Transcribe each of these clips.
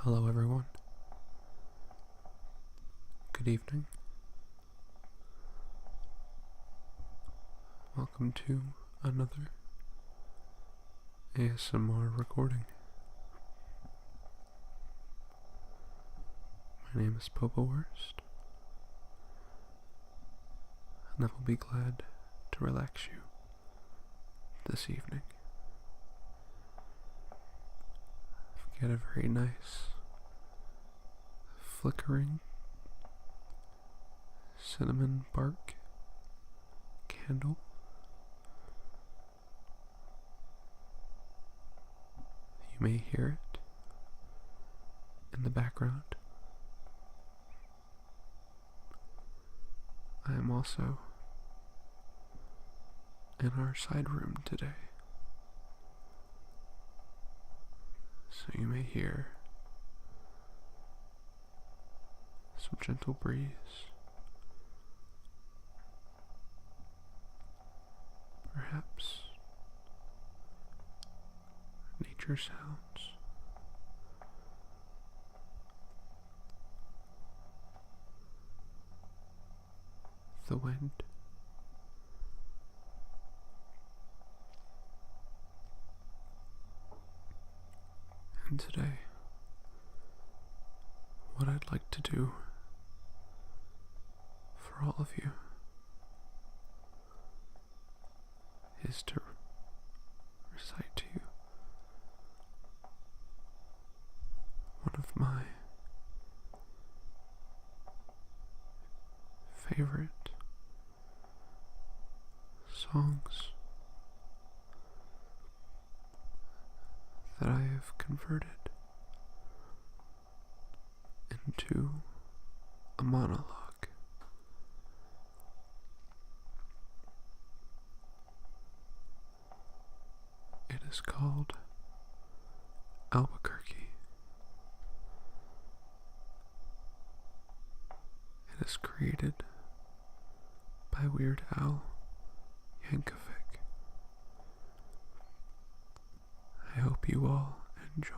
Hello everyone. Good evening. Welcome to another ASMR recording. My name is Popo Worst, and I will be glad to relax you this evening. I've got a very nice flickering cinnamon bark candle. You may hear it in the background. I am also in our side room today, so you may hear some gentle breeze, perhaps nature sounds. The wind. And today, what I'd like to do for all of you is to recite to you one of my favorite songs that I have converted into a monologue. It is called Albuquerque. It is created by Weird Al Yankovic. I hope you all enjoy.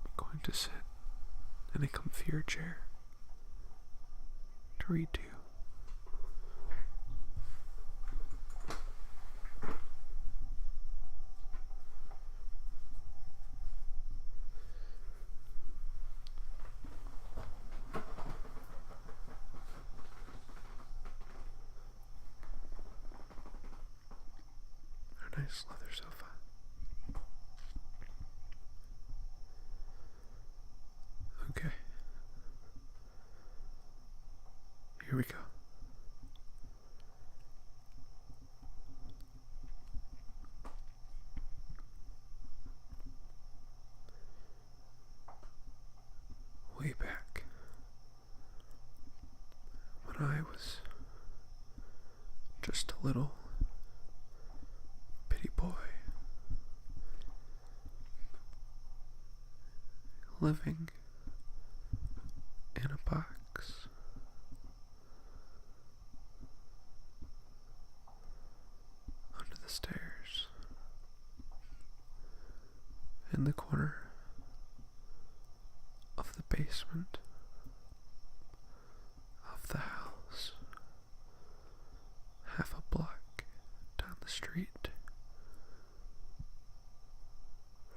I'm going to sit in a comfier chair to read to you. Nice leather sofa. Okay. Here we go. Way back when I was just a little boy living in a box under the stairs in the corner of the basement of the house, half a block down the street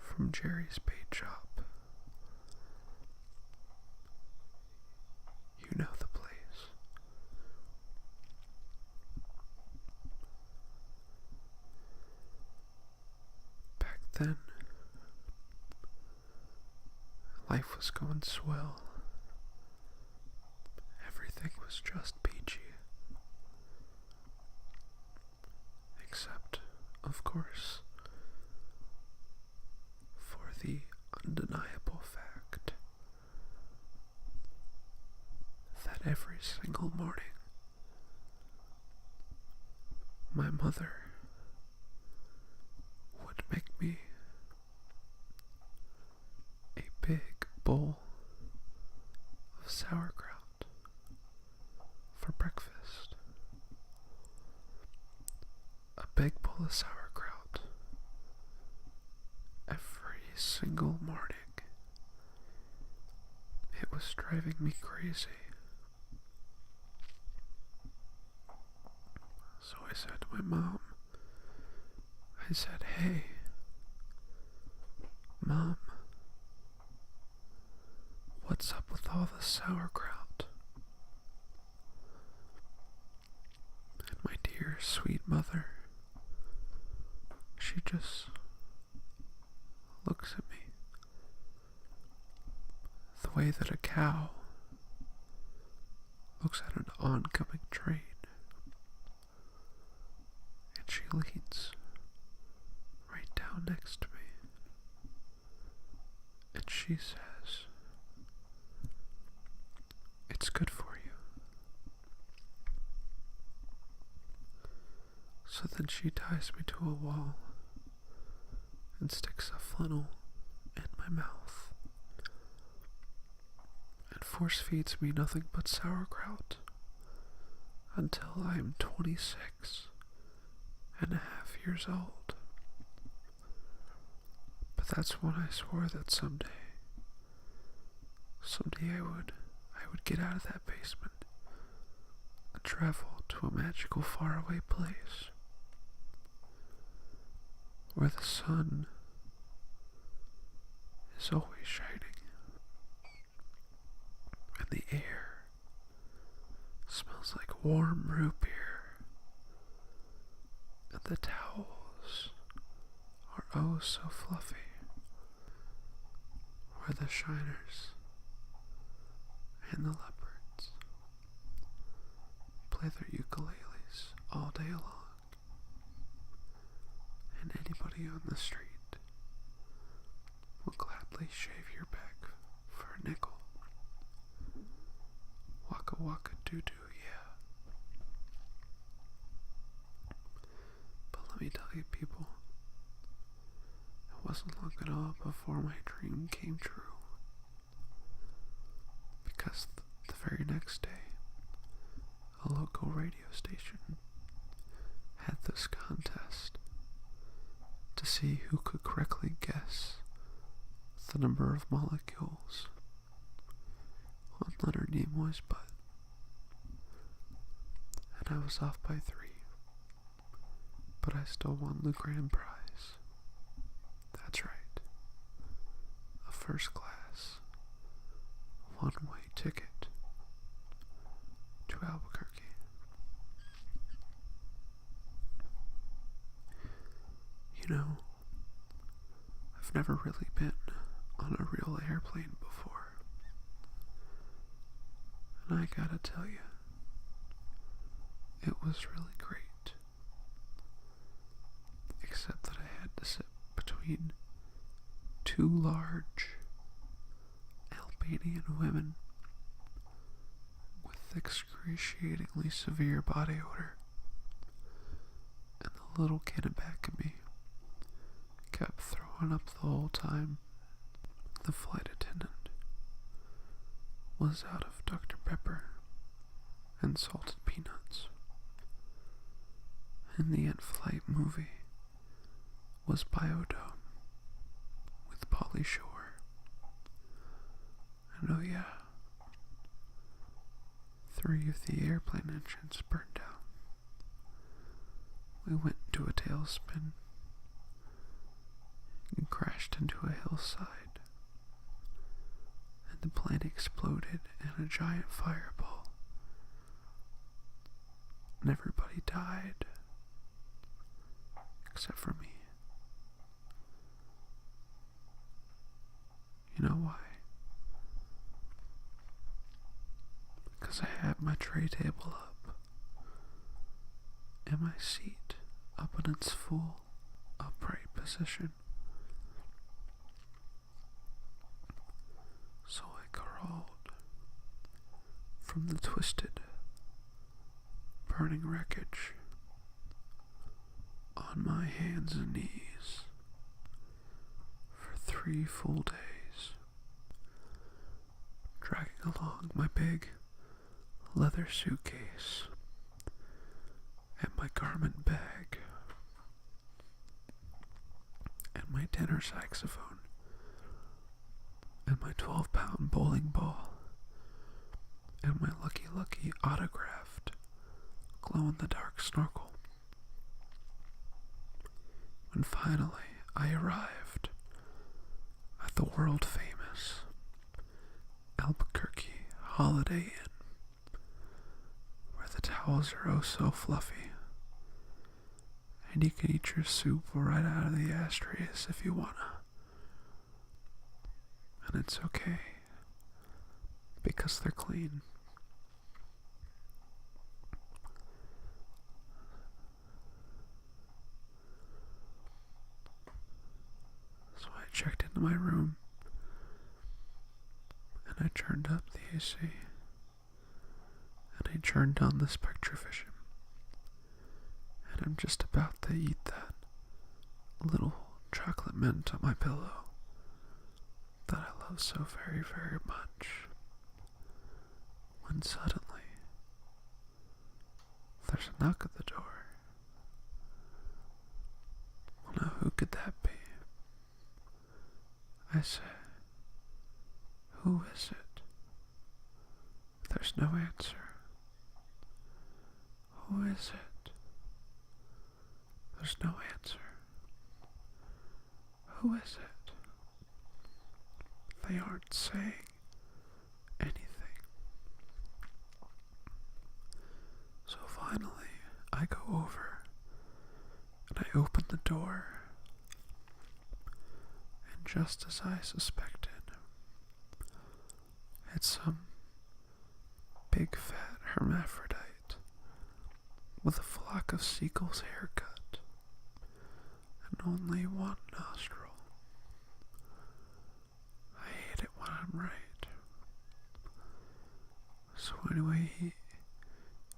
from Jerry's bait shop. You know the place. Back then, life was going swell. Everything was just peachy. Except, of course, for the undeniable fact that every single morning my mother would make me a big bowl of sauerkraut for breakfast. A big bowl all the sauerkraut every single morning. It was driving me crazy. So I said to my mom, I said, "Hey, Mom, what's up with all the sauerkraut?" And my dear sweet mother, she just looks at me the way that a cow looks at an oncoming train. And she leans right down next to me. And she says, "It's good for you." So then she ties me to a wall and sticks a funnel in my mouth and force feeds me nothing but sauerkraut until I am 26.5 years old. But that's when I swore that someday I would get out of that basement and travel to a magical faraway place where the sun is always shining and the air smells like warm root beer and the towels are oh so fluffy, where the shiners and the leopards play their ukuleles all day long, and anybody on the street will gladly shave your back for a nickel. Waka waka doo doo, yeah. But let me tell you, people, it wasn't long at all before my dream came true. Because the very next day, a local radio station had this contest to see who could correctly guess the number of molecules on Leonard Nimoy's butt. And I was off by 3, but I still won the grand prize. That's right, a first class, one-way ticket to Albuquerque. You know, I've never really been on a real airplane before. And I gotta tell you, it was really great. Except that I had to sit between 2 large Albanian women with excruciatingly severe body odor. And the little kid in back of me kept throwing up the whole time. The flight attendant was out of Dr. Pepper and salted peanuts. And the in-flight movie was Biodome with Pauly Shore. And oh yeah, 3 of the airplane engines burned out. We went into a tailspin and crashed into a hillside, and the plane exploded in a giant fireball, and everybody died except for me. You know why? Because I had my tray table up and my seat up in its full upright position. So I crawled from the twisted, burning wreckage on my hands and knees for 3 full days, dragging along my big leather suitcase and my garment bag my tenor saxophone, and my 12-pound bowling ball, and my Lucky Lucky autographed glow-in-the-dark snorkel. When finally I arrived at the world-famous Albuquerque Holiday Inn, where the towels are oh so fluffy, and you can eat your soup right out of the ashtrays if you wanna. And it's okay, because they're clean. So I checked into my room, and I turned up the AC, and I turned on the Spectrovision, and I'm just about to eat that little chocolate mint on my pillow that I love so very, very much, when suddenly there's a knock at the door. Well, now who could that be? I say, who is it? There's no answer. Who is it? There's no answer. Who is it? They aren't saying anything. So finally, I go over and I open the door, and just as I suspected, it's some big fat hermaphrodite with a flock of seagulls haircut and only one nostril. I hate it when I'm right. So anyway,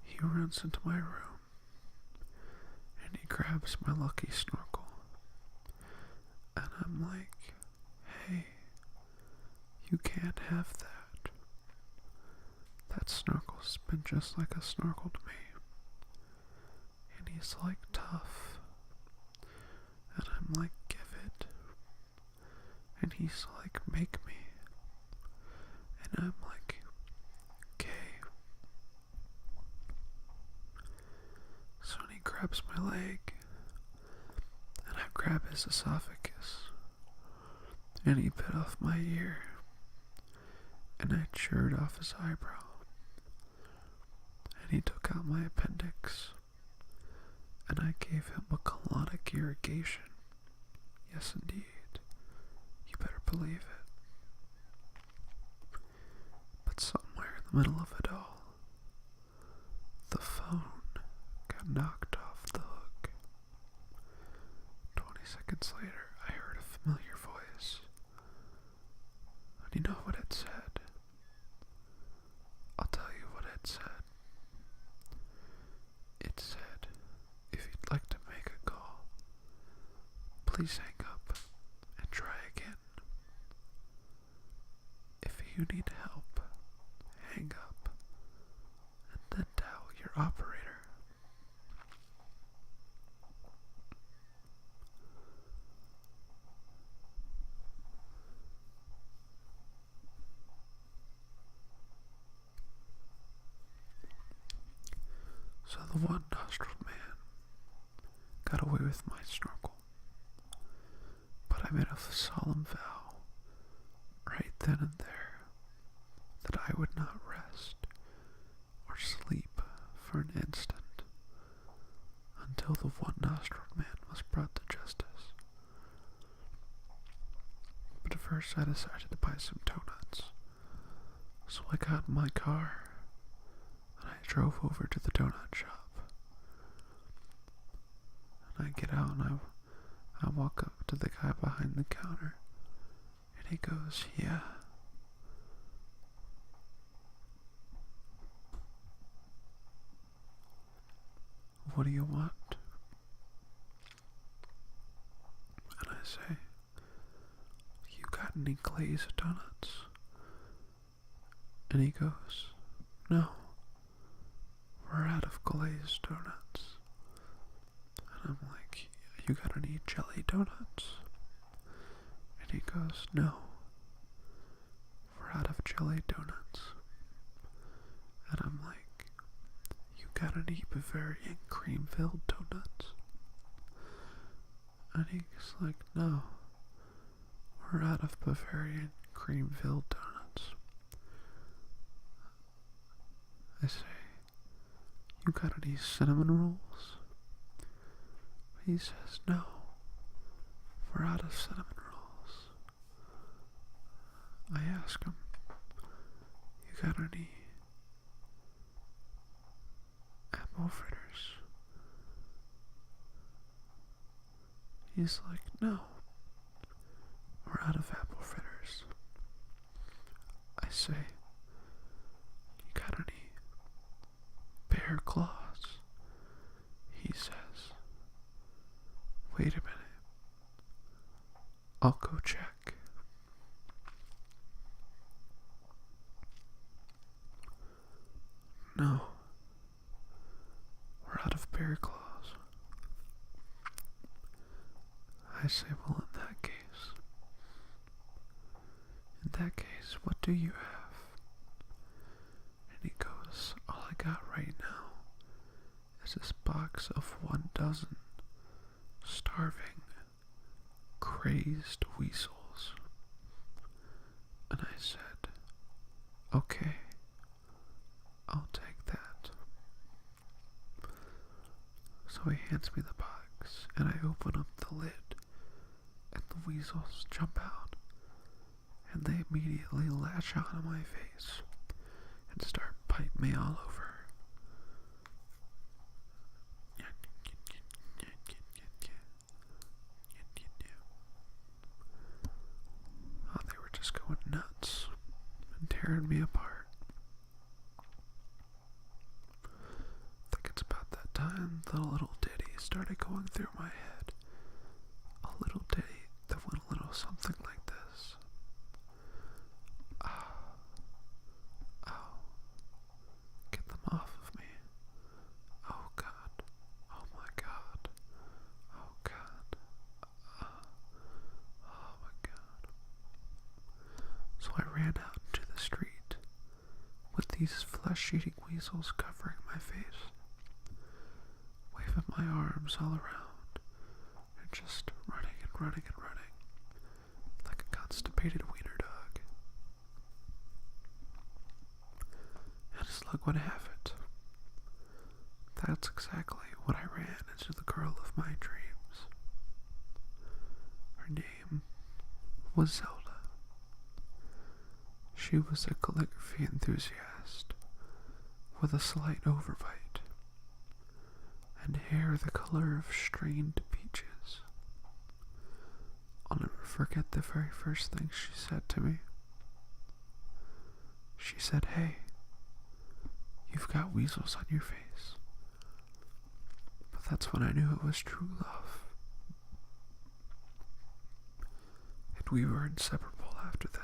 he runs into my room and he grabs my lucky snorkel, and I'm like, hey, you can't have that. That snorkel's been just like a snorkel to me. And he's like, tough. And I'm like, give it. And he's like, make me. And I'm like, okay. So he grabs my leg, and I grab his esophagus, and he bit off my ear, and I chewed off his eyebrow, and he took out my appendix, and I gave him a colonic irrigation. Yes, indeed. You better believe it. But somewhere in the middle of it all, the phone got knocked off the hook. 20 seconds later, I heard a familiar voice. And you know what it said? I'll tell you what it said. It said, if you'd like to make a call, please hang up and try again. If you need help, hang up and then tell your operator. So the one-nostriled man got away with my snorkel, but I made a solemn vow right then and there that I would not rest or sleep for an instant until the one-nostriled man was brought to justice. But at first I decided to buy some donuts, so I got in my car and I drove over to the donut shop. And I get out and I walk up to the guy behind the counter, and he goes, yeah. What do you want? And I say, you got any glazed donuts? And he goes, no, we're out of glazed donuts. And I'm like, you got any jelly donuts? And he goes, no, we're out of jelly donuts. And I'm like, you gotta eat Bavarian cream-filled donuts. And he's like, no, we're out of Bavarian cream-filled donuts. I say, you got any cinnamon rolls? He says, no, we're out of cinnamon rolls. I ask him, you got any apple fritters? He's like, no, we're out of apple fritters. I say, you got any bear claws? He says, wait a minute, I'll go check. No, we're out of bear claws. I say, well, in that case, what do you have? And he goes, all I got right now is this box of 12 starving, crazed weasels. And I said, okay, I'll take that. So he hands me the box, and I open up the lid, and the weasels jump out, and they immediately latch onto my face and start biting me all over. Oh, they were just going nuts and tearing me apart. I think it's about that time the little ditty started going through my head. A little ditty that went a little something like this. Oh, get them off of me. Oh God, oh my God, oh God, oh my God. So I ran out into the street with these flesh-eating weasels covering my face, waving my arms all around, and just running and running and running, like a constipated wiener dog. And as luck would have it, that's exactly when I ran into the girl of my dreams. Her name was Zelda. She was a calligraphy enthusiast with a slight overbite and hair the color of strained peaches. I'll never forget the very first thing she said to me. She said, hey, you've got weasels on your face. But that's when I knew it was true love. And we were inseparable after that.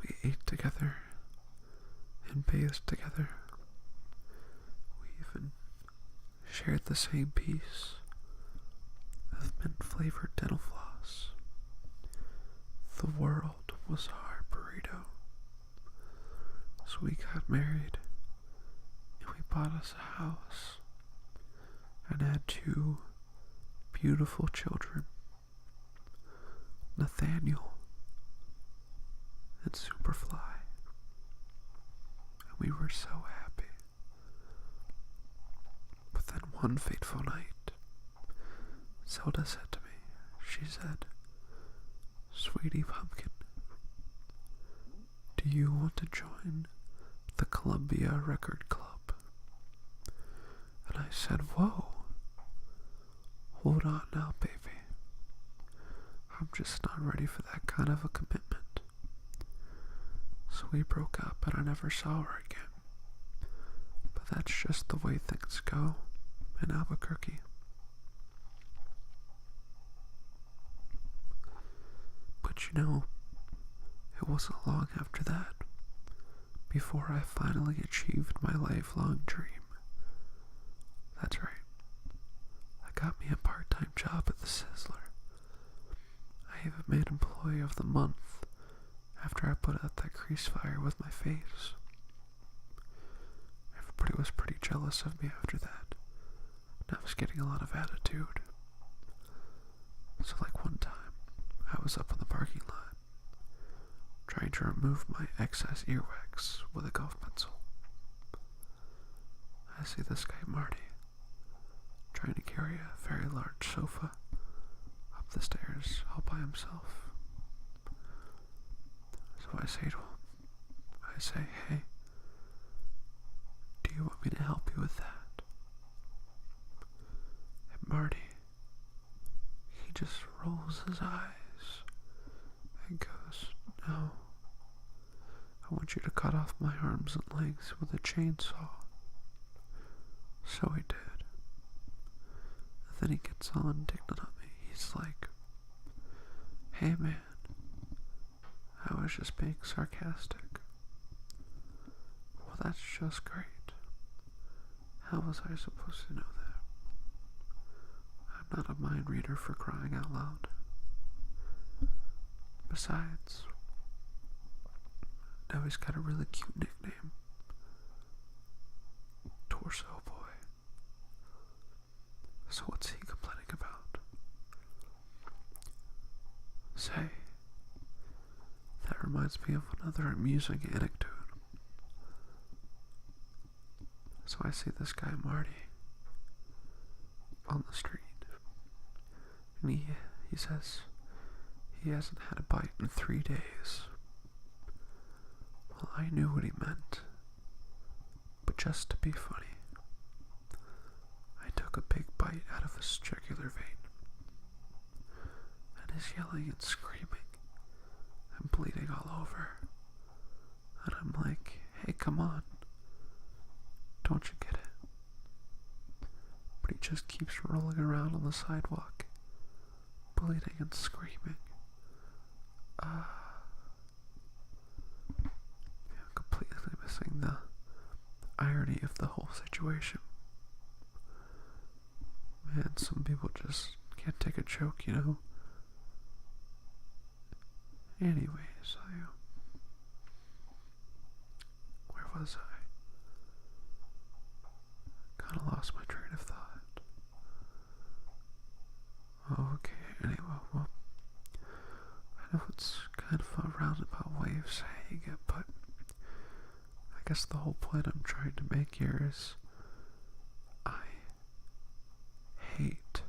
We ate together and bathed together. We even shared the same piece of mint-flavored dental floss. The world was our burrito. So we got married, and we bought us a house, and had 2 beautiful children, Nathaniel and Superfly. And we were so happy. But then one fateful night, Zelda said to me, she said, Sweetie Pumpkin, do you want to join the Columbia Record Club? And I said, whoa, hold on now, baby. I'm just not ready for that kind of a commitment. So we broke up and I never saw her again. But that's just the way things go in Albuquerque. But you know, it wasn't long after that before I finally achieved my lifelong dream. That's right. I got me a part-time job at the Sizzler. made Employee of the Month after I put out that grease fire with my face. Everybody was pretty jealous of me after that, and I was getting a lot of attitude. So like one time, I was up in the parking lot, trying to remove my excess earwax with a golf pencil. I see this guy Marty, trying to carry a very large sofa up the stairs all by himself. So I say to him, hey, do you want me to help you with that? And Marty, he just rolls his eyes and goes, no, I want you to cut off my arms and legs with a chainsaw. So he did. And then he gets all indignant at me. He's like, hey man, I was just being sarcastic. Well, that's just great. How was I supposed to know that? I'm not a mind reader, for crying out loud. Besides, now he's got a really cute nickname. Torso Boy. So what's he complaining about? Say, that reminds me of another amusing anecdote. So I see this guy Marty on the street, and he says he hasn't had a bite in 3 days. Well, I knew what he meant, but just to be funny, I took a big bite out of his jugular vein, and he's yelling and screaming and bleeding all over, and I'm like, hey, come on, don't you get it? But he just keeps rolling around on the sidewalk, bleeding and screaming. I'm completely missing the irony of the whole situation. Man, some people just can't take a joke, you know? Anyways, where was I? Kinda lost my train of thought. Okay, anyway, well, I know it's kind of a roundabout way of saying it, but I guess the whole point I'm trying to make here is I hate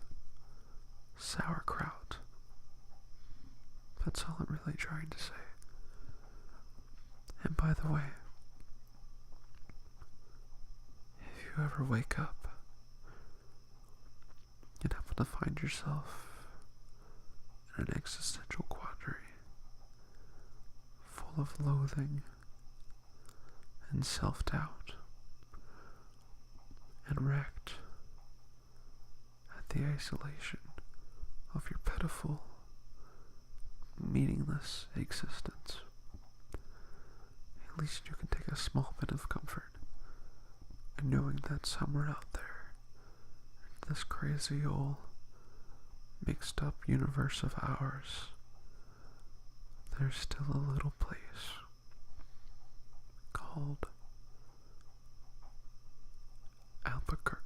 sauerkraut. That's all I'm really trying to say. And by the way, if you ever wake up and happen to find yourself in an existential quandary full of loathing and self-doubt and wrecked at the isolation of your pitiful, meaningless existence, at least you can take a small bit of comfort in knowing that somewhere out there, in this crazy old mixed up universe of ours, there's still a little place called Albuquerque.